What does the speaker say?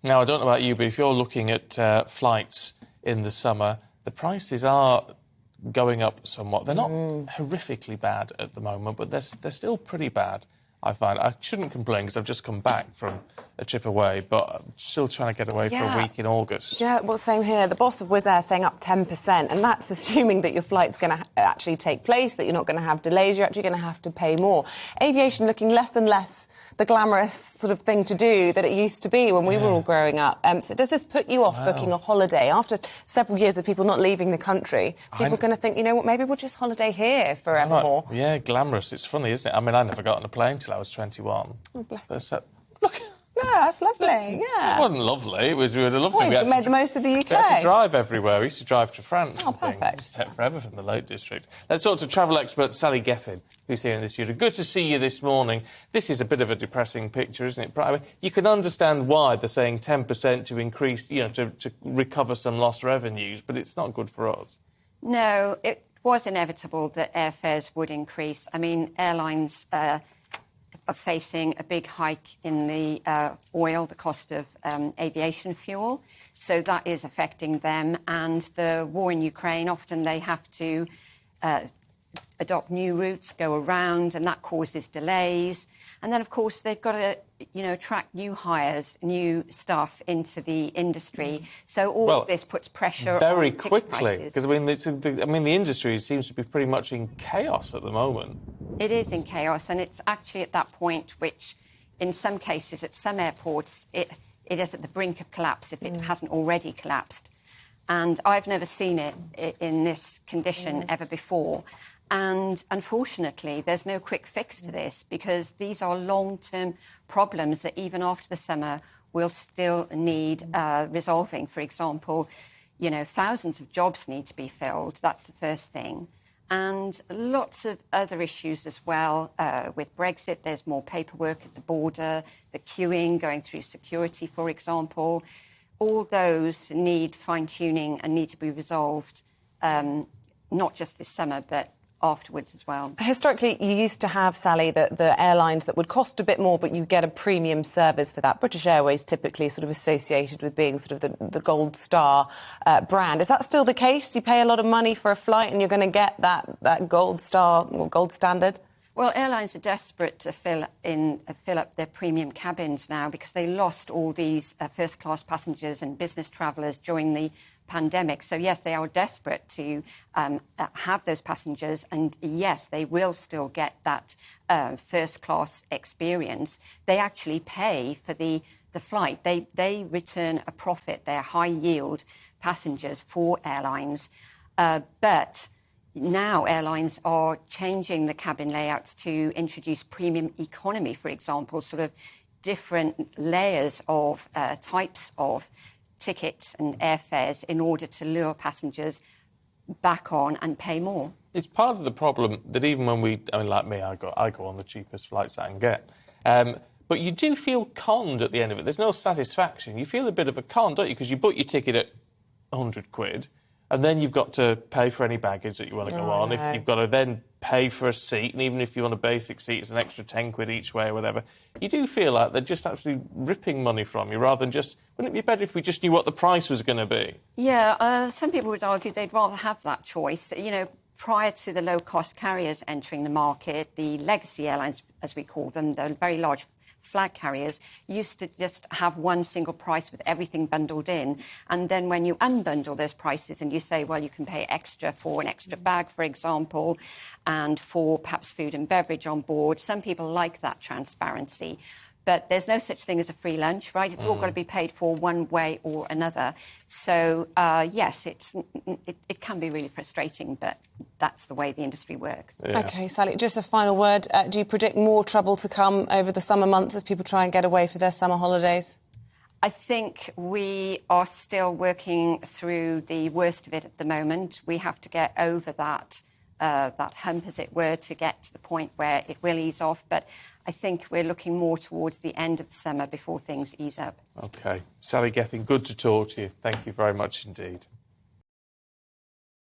Now, I don't know about you, but if you're looking at flights in the summer, the prices are going up somewhat. They're not horrifically bad at the moment, but they're still pretty bad, I find. I shouldn't complain because I've just come back from a trip away, but I'm still trying to get away for a week in August. Yeah, well, same here. The boss of Wizz Air saying up 10%, and that's assuming that your flight's going to actually take place, that you're not going to have delays, you're actually going to have to pay more. Aviation looking less and less the glamorous sort of thing to do that it used to be when we were all growing up. So does this put you off booking a holiday? After several years of people not leaving the country, people are going to think, you know what, maybe we'll just holiday here forevermore. Yeah, glamorous. It's funny, isn't it? I mean, I never got on a plane till I was 21. Oh, bless you. Look... Yeah, that's lovely, yeah. It wasn't lovely. We would have loved it. You made the most of the UK. We had to drive everywhere. We used to drive to France. Oh, perfect. It took forever from the Lake District. Let's talk to travel expert Sally Gethin, who's here in the studio. Good to see you this morning. This is a bit of a depressing picture, isn't it? I mean, you can understand why they're saying 10% to increase, you know, to recover some lost revenues, but it's not good for us. No, it was inevitable that airfares would increase. I mean, airlines... are facing a big hike in the oil, the cost of aviation fuel. So that is affecting them. And the war in Ukraine, often they have to adopt new routes, go around, and that causes delays. And then, of course, they've got to, you know, attract new hires, new staff into the industry. So all of this puts pressure very on quickly, because I mean, the industry seems to be pretty much in chaos at the moment. It is in chaos, and it's actually at that point which, in some cases, at some airports, it is at the brink of collapse if it hasn't already collapsed. And I've never seen it in this condition ever before. And unfortunately, there's no quick fix to this because these are long-term problems that even after the summer will still need resolving. For example, you know, thousands of jobs need to be filled. That's the first thing. And lots of other issues as well. With Brexit, there's more paperwork at the border, the queuing, going through security, for example. All those need fine-tuning and need to be resolved, not just this summer, but afterwards as well. Historically, you used to have, Sally, the airlines that would cost a bit more, but you get a premium service for that. British Airways typically sort of associated with being sort of the Gold Star brand. Is that still the case? You pay a lot of money for a flight and you're going to get that Gold Star or Gold Standard? Well, airlines are desperate to fill up their premium cabins now because they lost all these first-class passengers and business travellers during the pandemic. So, yes, they are desperate to have those passengers. And, yes, they will still get that first-class experience. They actually pay for the flight. They return a profit. They're high-yield passengers for airlines. But now airlines are changing the cabin layouts to introduce premium economy, for example, sort of different layers of types of tickets and airfares in order to lure passengers back on and pay more. It's part of the problem that even when like me, I go on the cheapest flights I can get. But you do feel conned at the end of it. There's no satisfaction. You feel a bit of a con, don't you? Because you book your ticket at 100 quid. And then you've got to pay for any baggage that you want to go on. If you've got to then pay for a seat, and even if you want a basic seat, it's an extra 10 quid each way or whatever. You do feel like they're just absolutely ripping money from you rather than just... Wouldn't it be better if we just knew what the price was going to be? Yeah, some people would argue they'd rather have that choice. You know, prior to the low-cost carriers entering the market, the legacy airlines, as we call them, the very large flag carriers, used to just have one single price with everything bundled in. And then when you unbundle those prices and you say, well, you can pay extra for an extra bag, for example, and for perhaps food and beverage on board, some people like that transparency. But there's no such thing as a free lunch, right? It's all got to be paid for one way or another. So, yes, it can be really frustrating, but that's the way the industry works. Yeah. OK, Sally, just a final word. Do you predict more trouble to come over the summer months as people try and get away for their summer holidays? I think we are still working through the worst of it at the moment. We have to get over that hump, as it were, to get to the point where it will ease off. But I think we're looking more towards the end of the summer before things ease up. OK. Sally Gethin, good to talk to you. Thank you very much indeed.